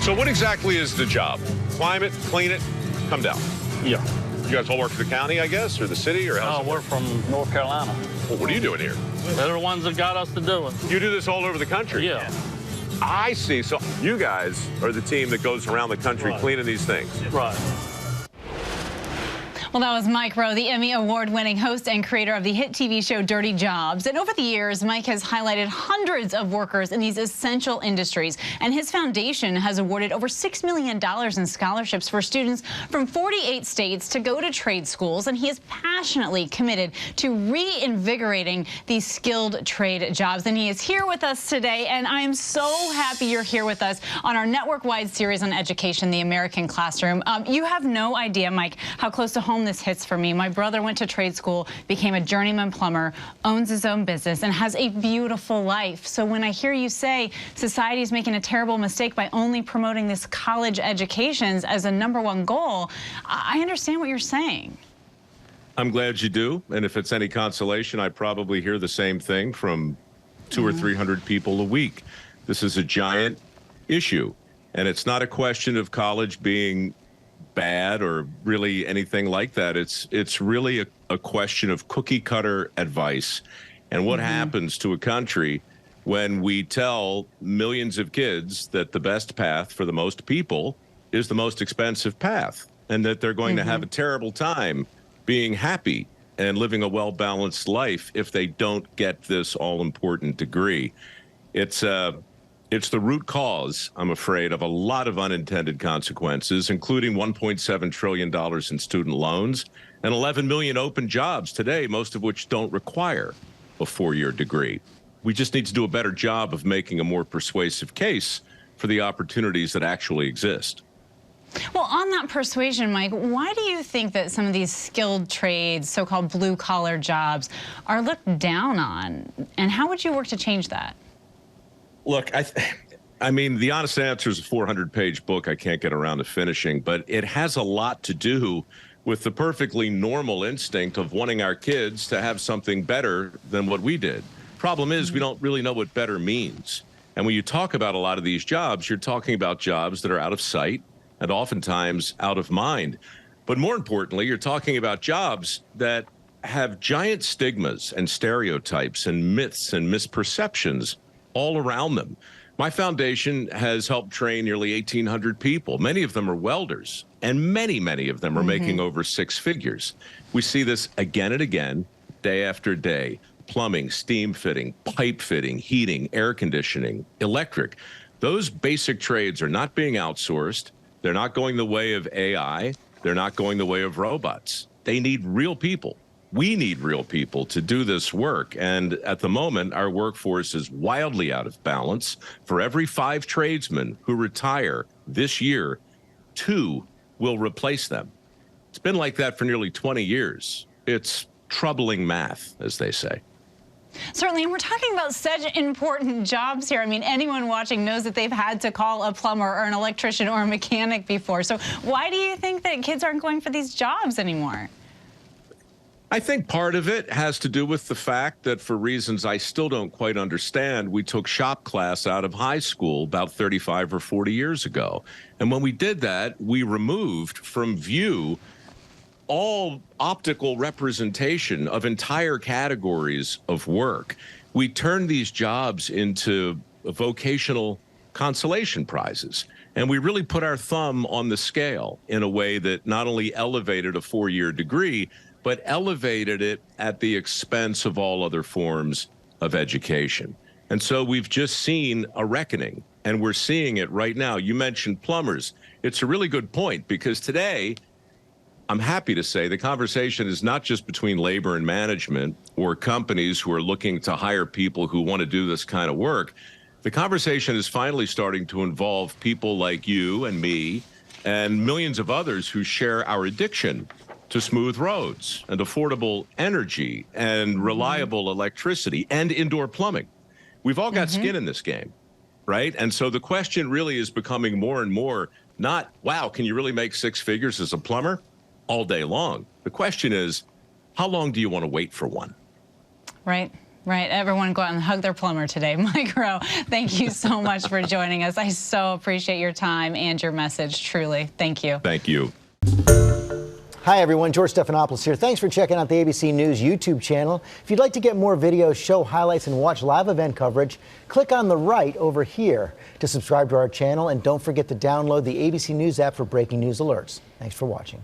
So what exactly is the job? Climb it, clean it, come down. Yeah. You guys all work for the county, I guess, or the city, or how's it We're work? from North Carolina. Well, what are you doing here? They're the ones that got us to do it. You do this all over the country? Yeah. I see. So you guys are the team that goes around the country cleaning these things. Right. Well, that was Mike Rowe, the Emmy award-winning host and creator of the hit TV show Dirty Jobs. And over the years, Mike has highlighted hundreds of workers in these essential industries. And his foundation has awarded over $6 million in scholarships for students from 48 states to go to trade schools. And he is passionately committed to reinvigorating these skilled trade jobs. And he is here with us today. And I am so happy you're here with us on our network-wide series on education, The American Classroom. You have no idea, Mike, how close to home this hits for me. My brother went to trade school, became a journeyman plumber, owns his own business, and has a beautiful life. So when I hear you say society is making a terrible mistake by only promoting this college education as a #1 goal, I understand what you're saying. I'm glad you do. And if it's any consolation, I probably hear the same thing from 200 or 300 people a week. This is a giant issue. And it's not a question of college being bad or really anything like that. It's really a question of cookie cutter advice and what happens to a country when we tell millions of kids that the best path for the most people is the most expensive path and that they're going to have a terrible time being happy and living a well-balanced life if they don't get this all-important degree. It's the root cause, I'm afraid, of a lot of unintended consequences, including $1.7 trillion in student loans and 11 million open jobs today, most of which don't require a 4-year degree. We just need to do a better job of making a more persuasive case for the opportunities that actually exist. Well, on that persuasion, Mike, why do you think that some of these skilled trades, so-called blue-collar jobs, are looked down on? And how would you work to change that? Look, I mean, the honest answer is a 400-page book I can't get around to finishing, but it has a lot to do with the perfectly normal instinct of wanting our kids to have something better than what we did. Problem is, we don't really know what better means. And when you talk about a lot of these jobs, you're talking about jobs that are out of sight and oftentimes out of mind. But more importantly, you're talking about jobs that have giant stigmas and stereotypes and myths and misperceptions all around them. My foundation has helped train nearly 1,800 people. Many of them are welders, and many of them are making over 6 figures. We see this again and again, day after day. Plumbing, steam fitting, pipe fitting, heating, air conditioning, electric. Those basic trades are not being outsourced. They're not going the way of AI. They're not going the way of robots. They need real people. We need real people to do this work. And at the moment, our workforce is wildly out of balance. For every 5 tradesmen who retire this year, 2 will replace them. It's been like that for nearly 20 years. It's troubling math, as they say. Certainly, and we're talking about such important jobs here. I mean, anyone watching knows that they've had to call a plumber or an electrician or a mechanic before. So why do you think that kids aren't going for these jobs anymore? I think part of it has to do with the fact that for reasons I still don't quite understand, we took shop class out of high school about 35 or 40 years ago. And when we did that, we removed from view all optical representation of entire categories of work. We turned these jobs into vocational consolation prizes. And we really put our thumb on the scale in a way that not only elevated a 4-year degree, but elevated it at the expense of all other forms of education. And so we've just seen a reckoning, and we're seeing it right now. You mentioned plumbers. It's a really good point, because today, I'm happy to say the conversation is not just between labor and management or companies who are looking to hire people who want to do this kind of work. The conversation is finally starting to involve people like you and me and millions of others who share our addiction to smooth roads and affordable energy and reliable electricity and indoor plumbing. We've all got skin in this game, right? And so the question really is becoming more and more not, wow, can you really make 6 figures as a plumber? All day long. The question is, how long do you want to wait for one? Right. Right. Everyone go out and hug their plumber today. Mike Rowe, thank you so much for joining us. I so appreciate your time and your message, truly. Thank you. Thank you. Hi, everyone. George Stephanopoulos here. Thanks for checking out the ABC News YouTube channel. If you'd like to get more videos, show highlights, and watch live event coverage, click on the right over here to subscribe to our channel. And don't forget to download the ABC News app for breaking news alerts. Thanks for watching.